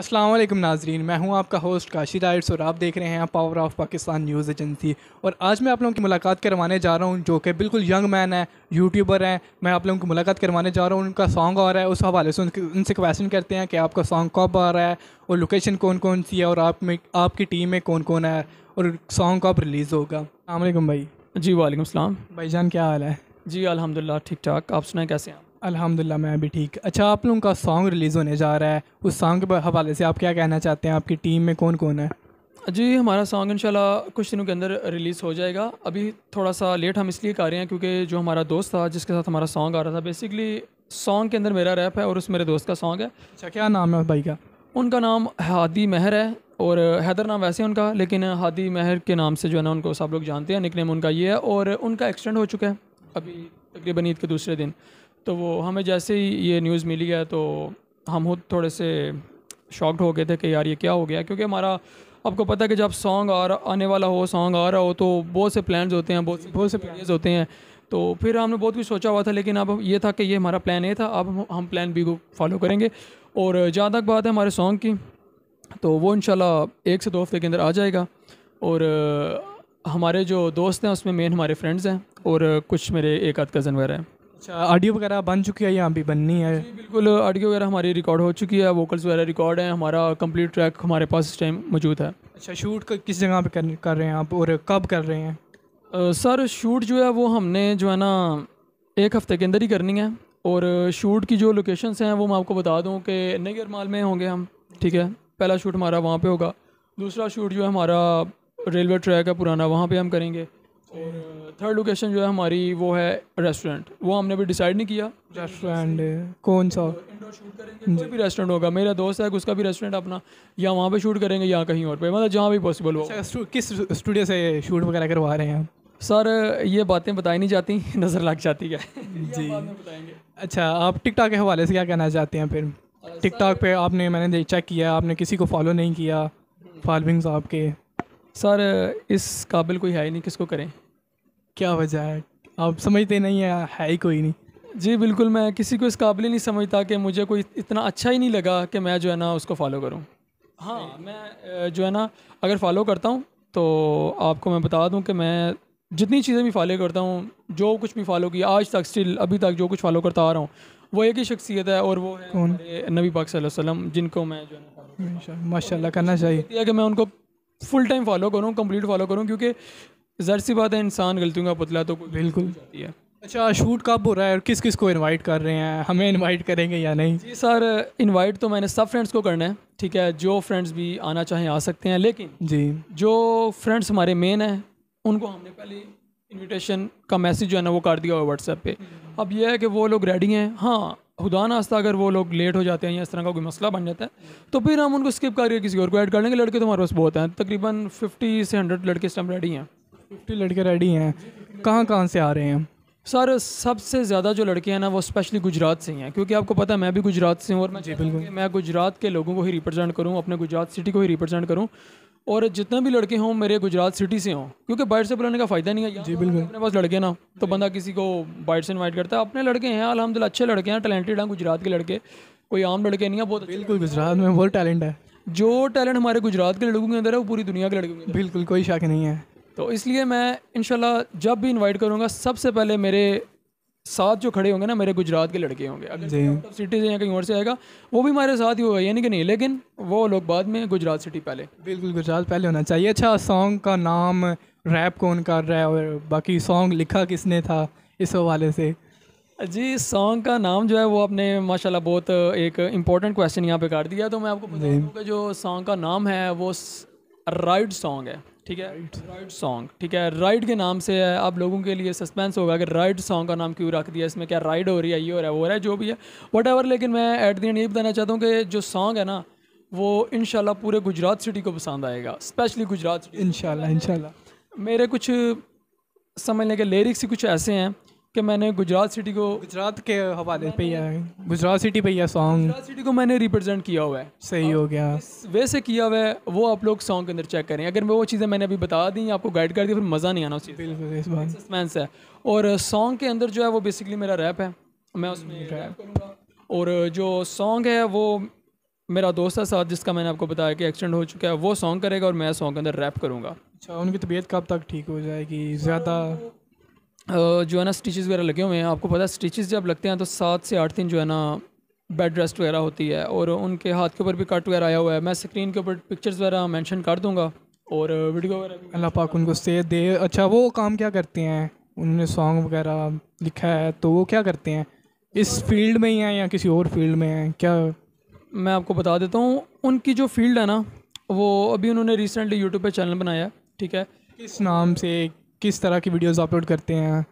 अस्सलाम वालेकुम नाजरीन, मैं हूं आपका होस्ट काशी राइट्स और आप देख रहे हैं power of Pakistan news agency. और आज मैं आप लोगों की मुलाकात करवाने जा रहा हूं जो कि बिल्कुल यंग मैन है, यूट्यूबर हैं। मैं आप लोगों की मुलाकात करवाने जा रहा हूं, उनका सॉन्ग आ रहा है, उस हवाले से उनसे क्वेश्चन करते हैं कि आपका सॉन्ग कब आ रहा है और लोकेशन कौन कौन सी है और आपकी टीम में कौन कौन है और सॉन्ग कब रिलीज़ होगा। अस्सलाम वालेकुम भाई। जी वालेकुम सलाम। भाईजान क्या हाल है? जी अल्हम्दुलिल्लाह ठीक ठाक। आप सुनाएं कैसे हैं आप? अल्हम्दुलिल्लाह मैं भी ठीक। अच्छा, आप लोगों का सॉन्ग रिलीज़ होने जा रहा है, उस सॉन्ग के हवाले से आप क्या कहना चाहते हैं? आपकी टीम में कौन कौन है? जी हमारा सॉन्ग इंशाल्लाह कुछ दिनों के अंदर रिलीज़ हो जाएगा। अभी थोड़ा सा लेट हम इसलिए कर रहे हैं क्योंकि जो हमारा दोस्त था जिसके साथ हमारा सॉन्ग आ रहा था, बेसिकली सॉन्ग के अंदर मेरा रैप है और उस मेरे दोस्त का सॉन्ग है। अच्छा, क्या नाम है उस भाई का? उनका नाम हादी महर है और हैदर नाम वैसे है उनका, लेकिन हादी महर के नाम से जो है ना उनको सब लोग जानते हैं। निकनेम उनका ये है और उनका एक्सटेंड हो चुका है अभी तकरीबन ईद के दूसरे दिन। तो वो हमें जैसे ही ये न्यूज़ मिली है तो हम खुद थोड़े से शॉक्ड हो गए थे कि यार ये क्या हो गया, क्योंकि हमारा आपको पता है कि जब सॉन्ग आने वाला हो, सॉन्ग आ रहा हो तो बहुत से प्लान्स होते हैं, बहुत से प्लान्स होते हैं। तो फिर हमने बहुत कुछ सोचा हुआ था, लेकिन अब ये था कि ये हमारा प्लान ए था, अब हम प्लान बी को फॉलो करेंगे। और जहाँ तक बात है हमारे सॉन्ग की, तो वो इंशाल्लाह 1 से 2 हफ्ते के अंदर आ जाएगा। और हमारे जो दोस्त हैं उसमें मेन हमारे फ्रेंड्स हैं और कुछ मेरे एक आध कज़न वगैरह हैं। अच्छा, ऑडियो वगैरह बन चुकी है या अभी बननी है? जी बिल्कुल, ऑडियो वगैरह हमारी रिकॉर्ड हो चुकी है, वोकल्स वगैरह रिकॉर्ड हैं, हमारा कंप्लीट ट्रैक हमारे पास इस टाइम मौजूद है। अच्छा, शूट किस जगह पे कर रहे हैं आप और कब कर रहे हैं? सर शूट जो है वो हमने जो है ना 1 हफ्ते के अंदर ही करनी है। और शूट की जो लोकेशंस हैं वो मैं आपको बता दूं कि नगर माल में होंगे हम, ठीक है। पहला शूट हमारा वहाँ पे होगा। दूसरा शूट जो है हमारा रेलवे ट्रैक है पुराना, वहाँ पे हम करेंगे। और थर्ड लोकेशन जो है हमारी वो है रेस्टोरेंट, वो हमने अभी डिसाइड नहीं किया। रेस्टोरेंट कौन सा? इंडोर शूट करेंगे, कोई भी रेस्टोरेंट होगा। मेरा दोस्त है उसका भी रेस्टोरेंट अपना, या वहाँ पे शूट करेंगे या कहीं और पे, मतलब जहाँ भी पॉसिबल हो। अच्छा, किस स्टूडियो से शूट वगैरह करवा रहे हैं आप? सर ये बातें बताई नहीं जाती, नज़र लग जाती है। जी। बाद में बताएंगे। अच्छा, आप टिकटॉक के हवाले से क्या कहना चाहते हैं फिर? टिकटॉक पे आपने, मैंने चेक किया, आपने किसी को फॉलो नहीं किया, फॉलोइंग्स आपके। सर इस काबिल कोई है ही नहीं, किसको करें? क्या वजह है? आप समझते नहीं है ही कोई नहीं? जी बिल्कुल, मैं किसी को इस काबिल ही नहीं समझता कि मुझे कोई इतना अच्छा ही नहीं लगा कि मैं जो है ना उसको फॉलो करूं। हाँ मैं जो है ना अगर फॉलो करता हूं तो आपको मैं बता दूं कि मैं जितनी चीज़ें भी फॉलो करता हूं, जो कुछ भी फॉलो किया आज तक, स्टिल अभी तक जो कुछ फॉलो करता आ रहा हूं, वो एक ही शख्सियत है और वो है कौन? हमारे नबी पाक सल्लल्लाहु अलैहि वसल्लम, जिनको मैं जो है ना माशाल्लाह करना चाहिए। है कि मैं उनको फुल टाइम फॉलो करूँ, कंप्लीट फॉलो करूँ, क्योंकि ज़ाहिर सी बात है इंसान गलतियों का पुतला तो कोई बिल्कुल। हो जाती है। अच्छा, शूट कब हो रहा है और किस किस को इनवाइट कर रहे हैं? हमें इनवाइट करेंगे या नहीं? जी सर, इनवाइट तो मैंने सब फ्रेंड्स को करना है, ठीक है। जो फ्रेंड्स भी आना चाहें आ सकते हैं, लेकिन जी। जो फ्रेंड्स हमारे मेन हैं उनको हमने पहले इनविटेशन का मैसेज जो है ना वो कर दिया हुआ व्हाट्सएप पे। अब यह है कि वो लोग रेडी हैं। हाँ खुदा नास्ता अगर वो लोग लेट हो जाते हैं या इस तरह का कोई मसला बन जाता है तो फिर हम उनको स्किप करके किसी और को ऐड कर लेंगे। लड़के तो हमारे पास बहुत हैं, तकरीबन 50 से 100 लड़के इस टाइम रेडी हैं। 50 लड़के रेडी हैं। कहाँ कहाँ से आ रहे हैं? सर सबसे ज़्यादा जो लड़के हैं ना वो स्पेशली गुजरात से ही हैं, क्योंकि आपको पता है मैं भी गुजरात से हूँ और मैं चाहता हूँ कि मैं गुजरात के लोगों को ही रिप्रेजेंट करूँ, अपने गुजरात सिटी को ही रिप्रेजेंट करूँ। और जितने भी लड़के हों मेरे गुजरात सिटी से हों, क्योंकि बाहर से बुलाने का फ़ायदा नहीं है। जी बिल्कुल, अपने पास लड़के ना तो बंदा किसी को बाहर से इन्वाइट करता है। अपने लड़के हैं अल्हम्दुलिल्लाह, अच्छे लड़के हैं, टैलेंटेड हैं गुजरात के लड़के, कोई आम लड़के नहीं है, बहुत अच्छे। बिल्कुल, गुजरात में बहुत टैलेंट है। जो टैलेंट हमारे गुजरात के लड़कों के अंदर है वो पूरी दुनिया के लड़कों के अंदर है। बिल्कुल, कोई शक नहीं है। तो इसलिए मैं इंशाल्लाह जब भी इनवाइट करूँगा सबसे पहले मेरे साथ जो खड़े होंगे ना मेरे गुजरात के लड़के होंगे। अगर जी। आउट ऑफ सिटी से या कहीं और से आएगा वो भी हमारे साथ ही होगा, यानी कि नहीं, लेकिन वो लोग बाद में, गुजरात सिटी पहले। बिल्कुल, गुजरात पहले होना चाहिए। अच्छा, सॉन्ग का नाम, रैप कौन कर रहा है और बाकी सॉन्ग लिखा किसने था, इस हवाले से? जी सॉन्ग का नाम जो है वो आपने माशाल्लाह बहुत एक इम्पोर्टेंट क्वेश्चन यहाँ पे कर दिया। तो मैं आपको बता दूँ कि जो सॉन्ग का नाम है वो राइड सॉन्ग है, ठीक है। राइड सॉन्ग, ठीक है, राइड के नाम से है। अब लोगों के लिए सस्पेंस होगा कि राइड सॉन्ग का नाम क्यों रख दिया, इसमें क्या राइड हो रही है, ये हो रहा है, वो हो रहा है, जो भी है वट एवर। लेकिन मैं एट द एंड ये बताना चाहता हूँ कि जो सॉन्ग है ना वो इंशाल्लाह पूरे गुजरात सिटी को पसंद आएगा, स्पेशली गुजरात सिटी। इंशाल्लाह इंशाल्लाह। मेरे कुछ समझने के लिरिक्स ही कुछ ऐसे हैं कि मैंने गुजरात सिटी को, गुजरात के हवाले पे ही है, गुजरात सिटी पे ही है सॉन्ग। गुजरात सिटी को मैंने रिप्रेजेंट किया हुआ है। सही हो गया। इस वैसे किया हुआ है वो आप लोग सॉन्ग के अंदर चेक करें। अगर मैं वो चीज़ें मैंने अभी बता दी, आपको गाइड कर दी, फिर मज़ा नहीं आना उस चीज़ का। बिल्कुल, इस बात सस्पेंस है। और सॉन्ग के अंदर जो है वो बेसिकली मेरा रैप है, मैं उसमें रैप करूँगा। और जो सॉन्ग है वो मेरा दोस्त है साथ जिसका मैंने आपको बताया कि एक्सीडेंट हो चुका है, वो सॉन्ग करेगा और मैं सॉन्ग के अंदर रैप करूँगा। अच्छा, उनकी तबीयत कब तक ठीक हो जाएगी? ज़्यादा जो है ना स्टिचेस वगैरह लगे हुए हैं, आपको पता है स्टिचेस जब लगते हैं तो 7 से 8 दिन जो है ना बेड रेस्ट वगैरह होती है, और उनके हाथ के ऊपर भी कट वगैरह आया हुआ है। मैं स्क्रीन के ऊपर पिक्चर्स वगैरह मेंशन कर दूंगा और वीडियो वगैरह भी। अल्लाह पाक उनको सेहत दे। अच्छा, वो काम क्या करते हैं? उन्होंने सॉन्ग वगैरह लिखा है तो वो क्या करते हैं? इस फील्ड में ही हैं या किसी और फील्ड में हैं क्या? मैं आपको बता देता हूँ उनकी जो फील्ड है ना, वो अभी उन्होंने रिसेंटली यूट्यूब पे चैनल बनाया है, ठीक है। किस नाम से, किस तरह की वीडियोस अपलोड करते हैं?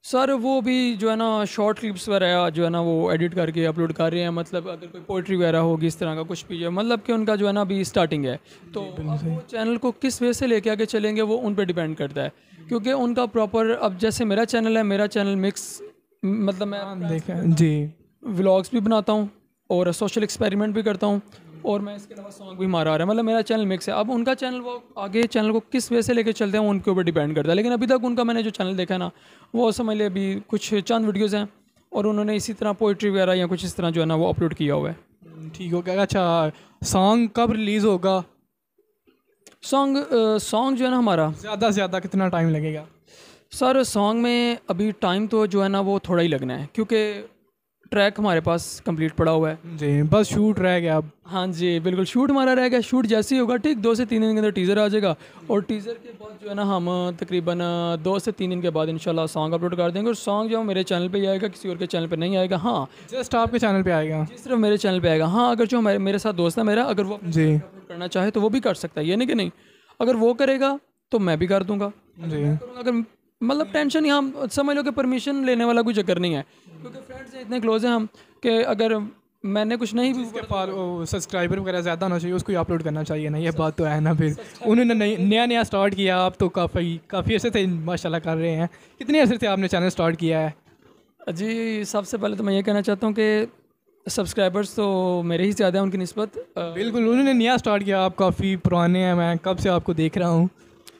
सर वो भी जो है ना शॉर्ट क्लिप्स वगैरह जो है ना वो एडिट करके अपलोड कर रहे हैं, मतलब अगर कोई पोइट्री वगैरह होगी इस तरह का कुछ भी जो मतलब कि उनका जो है ना अभी स्टार्टिंग है, तो अब वो चैनल को किस वे से लेके आगे चलेंगे वो उन पर डिपेंड करता है, क्योंकि उनका प्रॉपर अब जैसे मेरा चैनल है, मेरा चैनल मिक्स मतलब मैं देखा जी। व्लॉग्स भी बनाता हूँ और सोशल एक्सपेरिमेंट भी करता हूँ, और मैं इसके अलावा सॉन्ग भी मारा आ रहा है, मतलब मेरा चैनल मिक्स है। अब उनका चैनल वो आगे चैनल को किस वे से लेके चलते हैं उनके ऊपर डिपेंड करता है, लेकिन अभी तक उनका मैंने जो चैनल देखा है ना, वो समझ लिया अभी कुछ चंद वीडियोज़ हैं और उन्होंने इसी तरह पोइट्री वगैरह या कुछ इस तरह जो है ना वो अपलोड किया हुआ है। ठीक हो गया। अच्छा, सॉन्ग कब रिलीज़ होगा? सॉन्ग जो है ना हमारा, ज़्यादा से ज़्यादा कितना टाइम लगेगा? सर सॉन्ग में अभी टाइम तो जो है ना वो थोड़ा ही लगना है, क्योंकि ट्रैक हमारे पास कंप्लीट पड़ा हुआ है जी, बस शूट रह गया अब। हाँ जी बिल्कुल, शूट हमारा रह गया। शूट जैसे ही होगा ठीक 2 से 3 दिन के अंदर टीज़र आ जाएगा, और टीज़र के बाद जो है ना हम तकरीबन 2 से 3 दिन के बाद इंशाल्लाह सॉन्ग अपलोड कर देंगे, और सॉन्ग जो मेरे चैनल पे ही आएगा, किसी और के चैनल पे नहीं आएगा। हाँ, जस्ट आपके चैनल पे आएगा? जी सिर्फ मेरे चैनल पे आएगा। हाँ, अगर जो मेरे साथ दोस्त है मेरा, अगर वो जी अपलोड करना चाहे तो वो भी कर सकता है, ये नहीं कि नहीं। अगर वो करेगा तो मैं भी कर दूंगा, जी। अगर मतलब टेंशन यहाँ समझ लो कि परमिशन लेने वाला कोई चक्कर नहीं है, क्योंकि फ्रेंड्स हैं इतने क्लोज हैं हम कि अगर मैंने कुछ नहीं भी जिसके फॉलो सब्सक्राइबर वगैरह ज़्यादा होना चाहिए उसको ही अपलोड करना चाहिए ना, ये बात तो है ना। फिर उन्होंने नया नया स्टार्ट किया, आप तो काफ़ी अर्से से माशाल्लाह कर रहे हैं। कितने अर्से से आपने चैनल स्टार्ट किया है? जी सबसे पहले तो मैं ये कहना चाहता हूँ कि सब्सक्राइबर्स तो मेरे ही ज़्यादा हैं उनकी निस्बत। बिल्कुल, उन्होंने नया स्टार्ट किया, आप काफ़ी पुराने हैं, मैं कब से आपको देख रहा हूँ।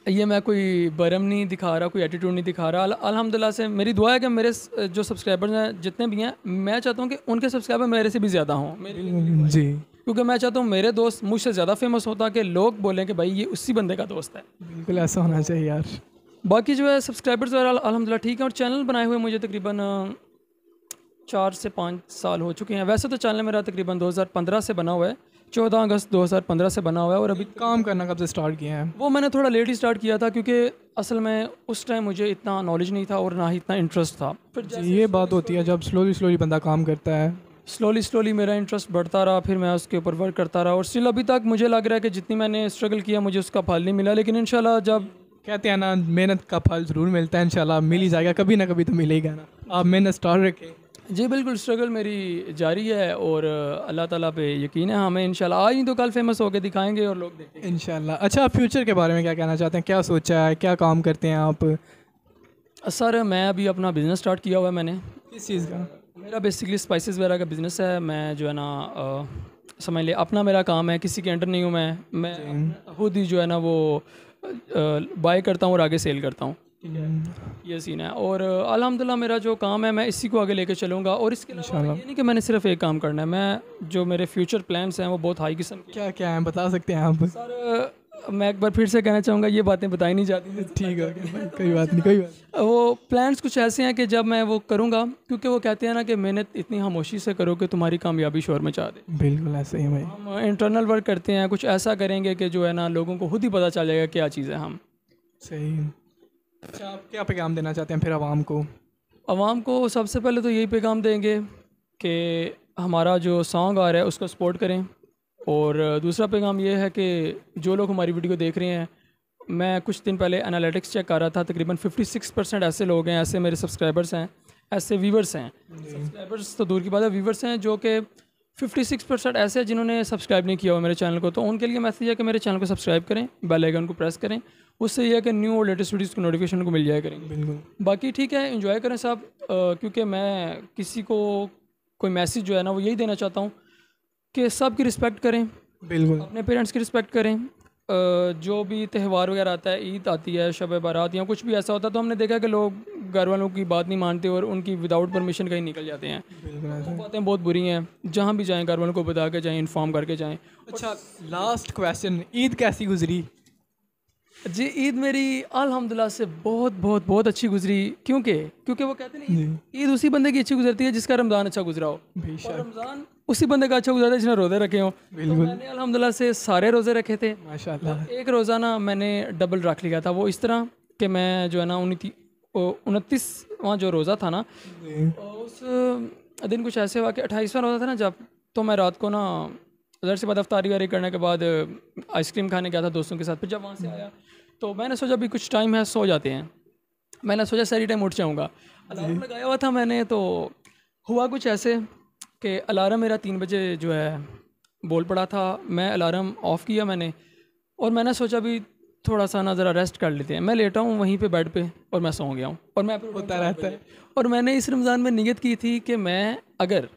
ये मैं कोई बरम नहीं दिखा रहा, कोई एटीट्यूड नहीं दिखा रहा। अल्हम्दुलिल्लाह से मेरी दुआ है कि मेरे जो सब्सक्राइबर्स हैं जितने भी हैं, मैं चाहता हूँ कि उनके सब्सक्राइबर मेरे से भी ज़्यादा हों, जी क्योंकि मैं चाहता हूँ मेरे दोस्त मुझसे ज़्यादा फेमस होता कि लोग बोलें कि भाई ये उसी बंदे का दोस्त है। बिल्कुल ऐसा होना चाहिए यार। बाकी जो है सब्सक्राइबर्स वगैरह अल्हम्दुलिल्लाह ठीक है, और चैनल बनाए हुए मुझे तकरीबन 4 से 5 साल हो चुके हैं। वैसे तो चैनल मेरा तकरीबन 2015 से बना हुआ है, 14 अगस्त 2015 से बना हुआ है, और अभी काम करना कब से स्टार्ट किया है? वो मैंने थोड़ा लेट ही स्टार्ट किया था, क्योंकि असल में उस टाइम मुझे इतना नॉलेज नहीं था और ना ही इतना इंटरेस्ट था। फिर ये बात होती है जब स्लोली बंदा काम करता है। स्लोली मेरा इंटरेस्ट बढ़ता रहा, फिर मैं उसके ऊपर वर्क करता रहा, और स्टिल अभी तक मुझे लग रहा है कि जितनी मैंने स्ट्रगल किया मुझे उसका फल नहीं मिला, लेकिन इंशाल्लाह जब कहते हैं ना, मेहनत का फल ज़रूर मिलता है, इंशाल्लाह मिल ही जाएगा, कभी ना कभी तो मिलेगा ना। आप मेहनत स्टार्ट रखें। जी बिल्कुल, स्ट्रगल मेरी जारी है, और अल्लाह ताला पे यकीन है, हमें इंशाल्लाह आज नहीं तो कल फेमस होकर दिखाएंगे और लोग देखेंगे इंशाल्लाह। अच्छा, आप फ्यूचर के बारे में क्या कहना चाहते हैं? क्या सोचा है, क्या काम करते हैं आप? सर मैं अभी अपना बिज़नेस स्टार्ट किया हुआ है मैंने। किस चीज़ का? मेरा बेसिकली स्पाइसेस वगैरह का बिज़नेस है। मैं जो है ना समझ लिया अपना मेरा काम है, किसी के अंडर नहीं हूँ मैं खुद ही जो है ना वो बाय करता हूँ और आगे सेल करता हूँ, ठीक है, ये सीन है। और अल्हम्दुलिल्लाह मेरा जो काम है मैं इसी को आगे लेके चलूँगा, और इसके अलावा ये नहीं कि मैंने सिर्फ एक काम करना है, मैं जो मेरे फ्यूचर प्लान्स हैं वो बहुत हाई किस्म के। क्या क्या है, बता सकते हैं आप? सर मैं एक बार फिर से कहना चाहूँगा, ये बातें बताई नहीं जाती थी। ठीक है, कोई बात नहीं, कोई बात। वो प्लान्स कुछ ऐसे हैं कि जब मैं वो करूँगा, क्योंकि वो कहते हैं ना कि मेहनत इतनी खामोशी से करो कि तुम्हारी कामयाबी शोर मचा दे। बिल्कुल ऐसे ही भाई। हम इंटरनल वर्क करते हैं, कुछ ऐसा करेंगे कि जो है ना लोगों को खुद ही पता चल जाएगा क्या चीज़ है हम। सही। अच्छा, आप क्या पैगाम देना चाहते हैं फिर आवाम को? आवाम को सबसे पहले तो यही पैगाम देंगे कि हमारा जो सॉन्ग आ रहा है उसको सपोर्ट करें, और दूसरा पैगाम ये है कि जो लोग हमारी वीडियो देख रहे हैं, मैं कुछ दिन पहले एनालिटिक्स चेक कर रहा था, तकरीबन 56% ऐसे लोग हैं, ऐसे मेरे सब्सक्राइबर्स हैं, ऐसे व्यूवर्स हैं। सब्सक्राइबर्स तो दूर की बात है, व्यूवर्स हैं जो कि 56% ऐसे हैं जिन्होंने सब्सक्राइब नहीं किया हुआ मेरे चैनल को। तो उनके लिए मैसेज है कि मेरे चैनल को सब्सक्राइब करें, बेल आइकन को प्रेस करें, उससे यह है कि न्यू और लेटेस्ट वीडियोज़ की नोटिफिकेशन को मिल जाया करेंगे। बिल्कुल। बाकी ठीक है, एंजॉय करें सब, क्योंकि मैं किसी को कोई मैसेज जो है ना वो यही देना चाहता हूँ कि सब की रिस्पेक्ट करें, बिल्कुल। अपने पेरेंट्स की रिस्पेक्ट करें, जो भी त्यौहार वगैरह आता है, ईद आती है, शब बारात या कुछ भी ऐसा होता है, तो हमने देखा कि लोग घर वालों की बात नहीं मानते और उनकी विदाउट परमिशन कहीं निकल जाते हैं। वो बातें बहुत बुरी हैं, जहाँ भी जाएं घर वालों को बता के जाएं, इन्फॉर्म करके जाएं। अच्छा, लास्ट क्वेश्चन, ईद कैसी गुजरी? जी, ईद मेरी अल्हम्दुलिल्लाह से बहुत बहुत बहुत अच्छी गुजरी। क्योंकि वो कहते हैं ना, ईद उसी बंदे की अच्छी गुजरती है जिसका रमज़ान अच्छा गुजरा हो, और रमज़ान उसी बंदे का अच्छा गुजरा है जिसने रोज़े रखे हों। तो मैंने अल्हम्दुलिल्लाह से सारे रोज़े रखे थे माशाल्लाह। एक रोज़ा ना मैंने डबल रख लिया था। वो इस तरह कि मैं जो है ना 29वां जो रोज़ा था ना, उस दिन कुछ ऐसे हुआ कि 28वां रोज़ा था ना जब, तो मैं रात को ना उधर से बाद अफ्तारी वारी करने के बाद आइसक्रीम खाने गया था दोस्तों के साथ। फिर जब वहाँ से आया तो मैंने सोचा अभी कुछ टाइम है, सो जाते हैं। मैंने सोचा सारी टाइम उठ जाऊँगा, अलार्म लगाया हुआ था मैंने। तो हुआ कुछ ऐसे कि अलार्म मेरा 3 बजे जो है बोल पड़ा था। मैं अलार्म ऑफ़ किया मैंने, और मैंने सोचा अभी थोड़ा सा ना ज़रा रेस्ट कर लेते हैं। मैं लेटा हूँ वहीं पे बेड पे और मैं सो गया हूँ। और मैं होता रहता है। और मैंने इस रमज़ान में नियत की थी कि मैं अगर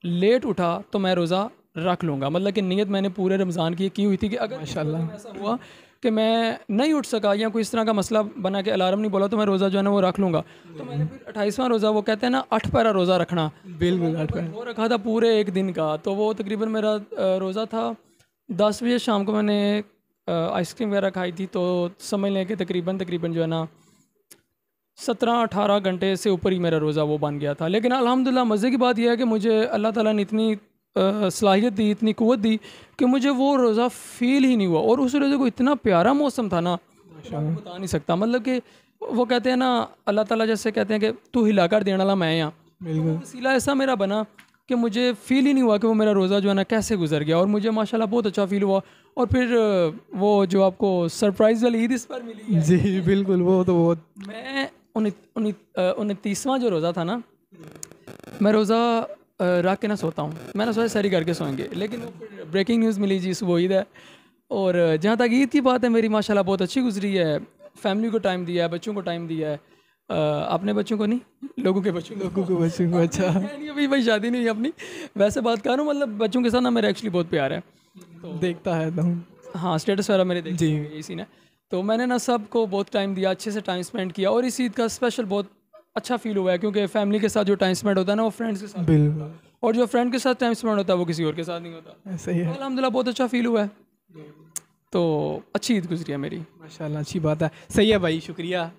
लेट उठा तो मैं रोज़ा रख लूँगा। मतलब कि नियत मैंने पूरे रमज़ान की हुई थी कि अगर माशाल्लाह। ऐसा हुआ कि मैं नहीं उठ सका या कोई इस तरह का मसला बना के अलार्म नहीं बोला, तो मैं रोज़ा जो है ना वो रख लूँगा। तो मैंने फिर 28वां रोज़ा, वो कहते हैं ना 8 पैरा रोज़ा रखना, बिल्कुल वो रखा था पूरे एक दिन का। तो वो तकरीबन मेरा रोज़ा था 10 बजे शाम को मैंने आइसक्रीम वगैरह खाई थी। तो समझ लें कि तकरीबन जो है ना 17-18 घंटे से ऊपर ही मेरा रोज़ा वो बन गया था। लेकिन अल्हम्दुलिल्लाह मज़े की बात यह है कि मुझे अल्लाह ताला ने इतनी सलाहियत दी, इतनी कुव्वत दी कि मुझे वो रोज़ा फ़ील ही नहीं हुआ। और उस रोज़े को इतना प्यारा मौसम था ना, मैं बता नहीं सकता। मतलब कि वो कहते हैं ना, अल्लाह ताला जैसे कहते हैं कि तू हिला कर देने वाला मैं यहाँ, बिल्कुल। वसीला ऐसा मेरा बना कि मुझे फ़ील ही नहीं हुआ कि वो मेरा रोज़ा जो है ना कैसे गुजर गया। और मुझे माशाल्लाह बहुत अच्छा फ़ील हुआ। और फिर वो जो आपको सरप्राइज़ वाली ईद इस पर मिली है। जी बिल्कुल, वो तो बहुत। मैं 29वां जो रोज़ा था ना, मैं रोज़ा रख के ना सोता हूँ। मैंने सोचा सारी करके सोएंगे, लेकिन वो फिर ब्रेकिंग न्यूज़ मिली जी, सुबह ईद है। और जहाँ तक ईद की बात है, मेरी माशाल्लाह बहुत अच्छी गुजरी है। फैमिली को टाइम दिया है, बच्चों को टाइम दिया है। अपने बच्चों को नहीं, लोगों के बच्चों को। अच्छा। नहीं, अभी भाई शादी नहीं हुई अपनी, वैसे बात कर रहा हूँ। मतलब बच्चों के साथ ना मेरा एक्चुअली बहुत प्यार है। देखता है तो। हाँ, स्टेटस वगैरह मेरे जी। देखिए इसी ने। तो मैंने ना सबको बहुत टाइम दिया, अच्छे से टाइम स्पेंड किया। और इस ईद का स्पेशल बहुत अच्छा फील हुआ है, क्योंकि फैमिली के साथ जो टाइम स्पेंड होता है ना, वो फ्रेंड्स के साथ, बिल्कुल और जो फ्रेंड के साथ टाइम स्पेंड होता है वो किसी और के साथ नहीं होता। ऐसा ही तो है। अल्हम्दुलिल्लाह बहुत अच्छा फील हुआ है। तो अच्छी ईद गुजरी है मेरी। माशाल्लाह, अच्छी बात है। सही है भाई, शुक्रिया।